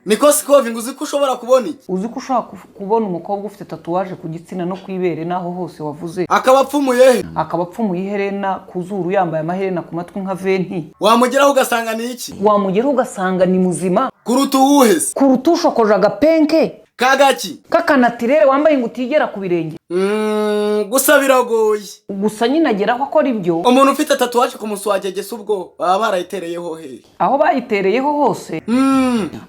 niko scoviya uzi ko ushobora kubona iki? Uzi ko ushaka kubona umukobwa ufite tatuwaje ku gitsina no kwibere naho hose wavuze akaba apfumuye he? Akaba apfumuye iherena ku zuru yambaye amaherena ku matwi nka venti. Wamugeraho ugasanga ni iki? Wamugeraho ugasanga ni muzima kuruta uwuhese, kuruta ushokoje agapenke kagaki kakanatirere wambaye ngo utigera ku birenge. Gusa biragoye. Gusa nyine ageraho akora ibyo. Umuntu ufite tatuwaje ku munsi wagegese ubwo baba barayitereyeho he? Aho bayitereyeho hose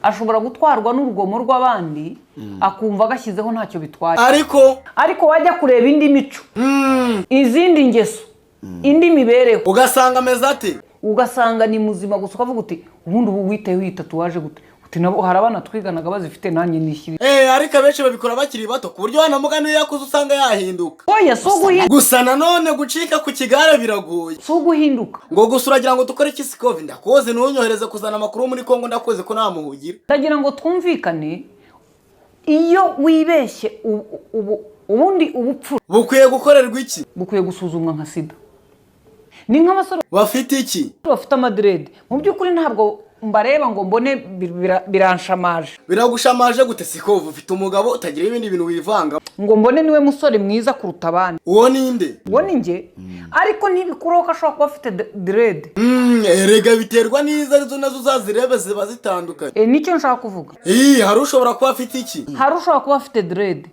ashobora gutwarwa n'urugomo rw'abandi akumva agashyizeho ntacyo bitwaye. Ariko wajya kureba indi mico, izindi ngeso, indi mibereho ugasanga ameze ate? Ugasanga ni muzima gusa ukavuga uti ubundi ubu witeyeho iyi tatuwaje gute? Uti nabo hari abana twiganaga bazifite nanjye nishyire. Ariko abenshi babikora bakiri bato ku buryo wanamugana iyo yakuze usanga yahinduka. Oya suguhinduka. Gusa nanone gucika ku kigare biragoye. Suguhinduka. Ngo gusa uragira ngo dukore iki scoviya? Ndakoze ntunyohereze kuzana amakuru muri Kongo, ndakoze ko namuhugira. Ndagira ngo twumvikane, iyo wibeshye ubundi ubupfu bukwiye gukorerwa iki? Bukwiye gusuzumwa nka sida. Ni nk'abasore bafite iki? Bafite amadrede. Mu by'ukuri ntabwo mbareba ngo mbone biranshamaje. Biragushamaje gute scoviya? Ufite umugabo utagira ibindi bintu wivanga ngo mbone niwe musore mwiza kuruta abandi. Uwo ninde? Uwo ni njye. Ariko ntibikuraho ko ashobora kuba afite dread. Erega biterwa n'izo arizo nazo uzazirebe ziba zitandukanye. Nicyo nshaka kuvuga. Hari ushobora kuba afite iki? Hari ushobora kuba afite dread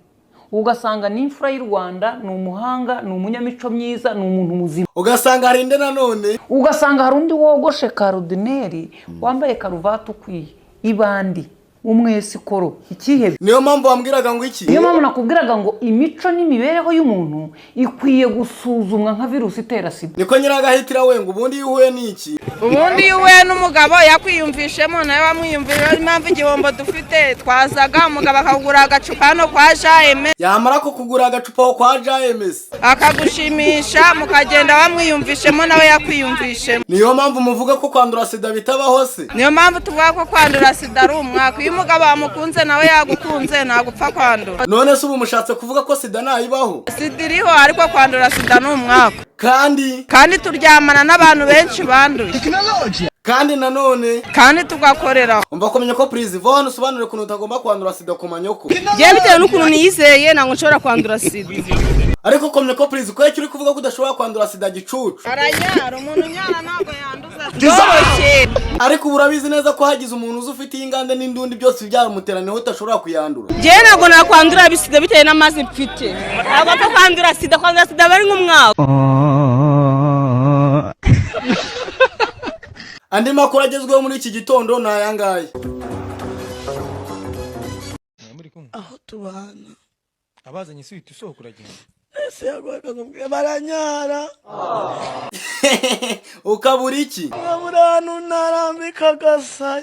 ugasanga ni imfura y'u Rwanda, ni umuhanga, ni umunyamico myiza, ni umuntu muzima. Ugasanga hari inde nanone? Ugasanga hari undi wogoshe karudineri wambaye karuvati ukwiye ibandi umwese koro ikihebe. Niyo mpamvu wambwiraga ngo iki? Niyo mpamvu nakubwiraga ngo imico n'imibereho y'umuntu ikwiye gusuzumwa nka virusi itera sida. Niko nyiragahitira we ngo ubundi yuhuye n'iki? Ubundi yuhuye n'umugabo yakwiyumvishemo nawe wamwiyumvira impamvu igihombo dufite. Twazaga umugabo akagura agacupa hano kwa Jacky, yamara ko kugura agacupa kwa Jacky akagushimisha mukagenda wamwiyumvishemo nawe yakwiyumvishemo. Niyo mpamvu muvuga ko kwandura sida bitabaho se? Niyo mpamvu tuvuga ko kwandura sida ari umwaka. Umugabo wamukunze nawe yagukunze ntagupfa kwandura. None se ubu mushatse kuvuga ko sida nayibaho? Sida iriho ariko kwandura sida ni umwaka. Kandi turyamana n'abantu benshi banduye. Kandi nanone tugakorera. Umva komenya ko please vone usobanure kuntu utagomba kwandura sida ku manyoko. Je bitewe n'ukuntu niyizeye nango nshobora kwandura sida. Ariko komenya ko please ko uri kuvuga ko udashobora kwandura sida gicucu. Aranyara umuntu nyara ntabwo yanduza. Ariko urabizi neza ko hagize umuntu uzufite ingande n'indundi byose byarumuteraniyeho utashobora kuyandura. Je ntabwo nakwandura bisida bitewe n'amazi mfite. Ntabwo kwandura sida bari nk'umwaka. Andi makuru agezweho muri iki gitondo ni ayangaye. Aho tubana abazanye isuite usoko uragenda ese yagwaga ngo baranyara ukabura iki? Uranu narambika gasaya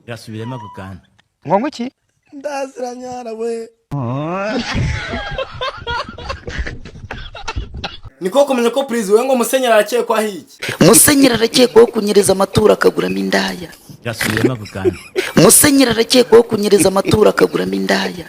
yasubirema gukana ngo iki? Ndaziranyara we. Niko kumenya ko please we ngo musenyera arakekwa hiki? Musenyera arakekwaho kunyereza amaturo akaguramo indaya. Yasubirema gukana Musenyera arakekwaho kunyereza amaturo akaguramo indaya.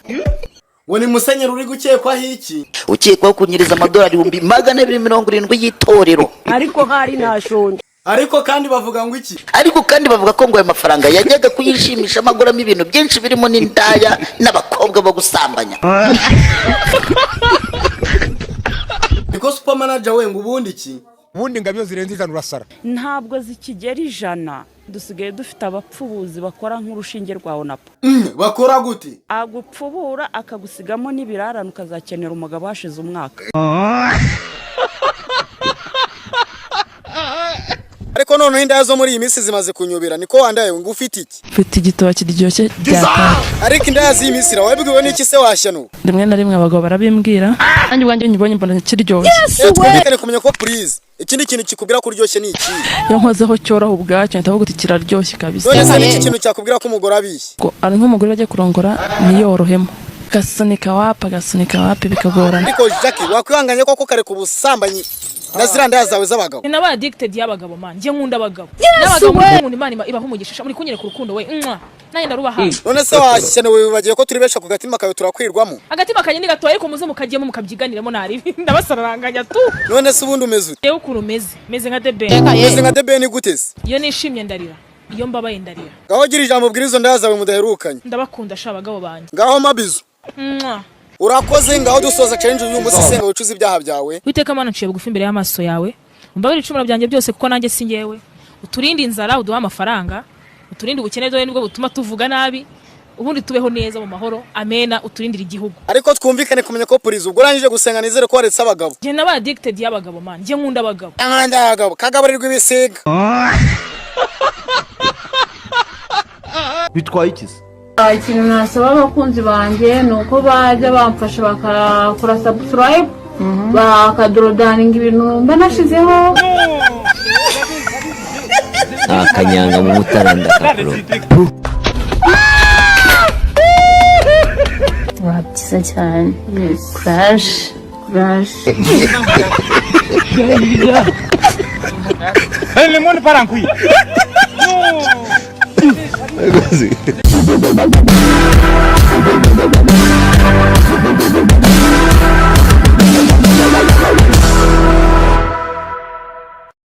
Ngo ni musenyera uri gukekwa hiki? Ukekwaho kunyereza amadolari 270 y'itorero. Ariko hari ntashonje. Ariko kandi bavuga ngo iki? Ariko kandi bavuga ko ngo ayo mafaranga yajyaga kuyishimisha amaguramo ibintu byinshi birimo n'indaya n'abakobwa bo gusambanya. Niko super manager we ngo ubundi iki? ubundi ngabyo zirenze ijana urasara. Ntabwo zikigera ijana, dusigaye dufite abapfubuzi bakora nk'urushinge rwa onapo. Bakora gute? Agupfubura akagusigamo n'ibirarano ukazakenera umugabo hashize umwaka. Ariko none inda zo muri iyi minsi zimaze kunyobera, niko wandaye ngo ufite iki? Mfite igitoba kiryoshye byata. Ariko inda z'iyi minsi wabibwiwe n'iki se washyano? Rimwe na rimwe abagabo barabimbwira, nanjye ubwanjye nyibonye mbona kiryoshye. Twumvikane kumenya ko please ikindi kintu kikubwira ko uryoshye ni iki? Yo nkozeho cyoroha ubwacyo ndavuga uti kiraryoshye kabisa. None se n'iki kintu cyakubwira ko umugore abishye? Ko ari nk'umugore bagiye kurongora niyorohemo. Gasunika wapi bikagorana. Ariko Jacky wakwihanganye koko kare kubusambanyi naziranda zawe z'abagabo. Ni naba addicted y'abagabo man, nje nkunda abagabo. N'abagabo nkunda Imana ibaho umugisha muri kunyereka urukundo we. Nanjye ndarubaha. None se washyene we bagiye ko turi besha ku gatima kawe turakwirwamo. Agatima kanye ni gatoye ariko muze mukagiyemo mukabyiganiramo nari. Ndabasaranganya tu. None se ubundi umeze ute? Yewe ukuntu meze nka debe. Meze nka debe ni gutese. Iyo nishimye ndarira. iyo mbabaye ndarira. Ngaho gira ijambo bwirizo ndazawe mudaherukanye. Ndabakunda sha abagabo banje. Ngaho mabizo. Urakoze ngaho dusoza challenge uyu munsi senga wicuza ibyaha byawe. Witeka Mana nciye bugufi imbere y'amaso yawe. Umbabarire icumuro byanjye byose kuko nanjye singewe. Uturinde inzara uduha amafaranga. Uturinde ubukene byo nibwo butuma tuvuga nabi. Ubundi tubeho neza mu mahoro. Amena uturindira igihugu. Ariko twumvikane kumenya ko police ubwo rangije gusenga nizere ko waretse abagabo. Je naba addicted y'abagabo man. Je nkunda abagabo. Nkanda abagabo kagaburirwa ibisiga. Bitwaye iki? Ikintu nasaba abakunzi banjye nuko bajya bamfasha bakakora subscribe bakadorodaninga ibintu mba nashizeho akanyanga mu mutaranda kakuro wabyiza cyane crash Le monde part en couille.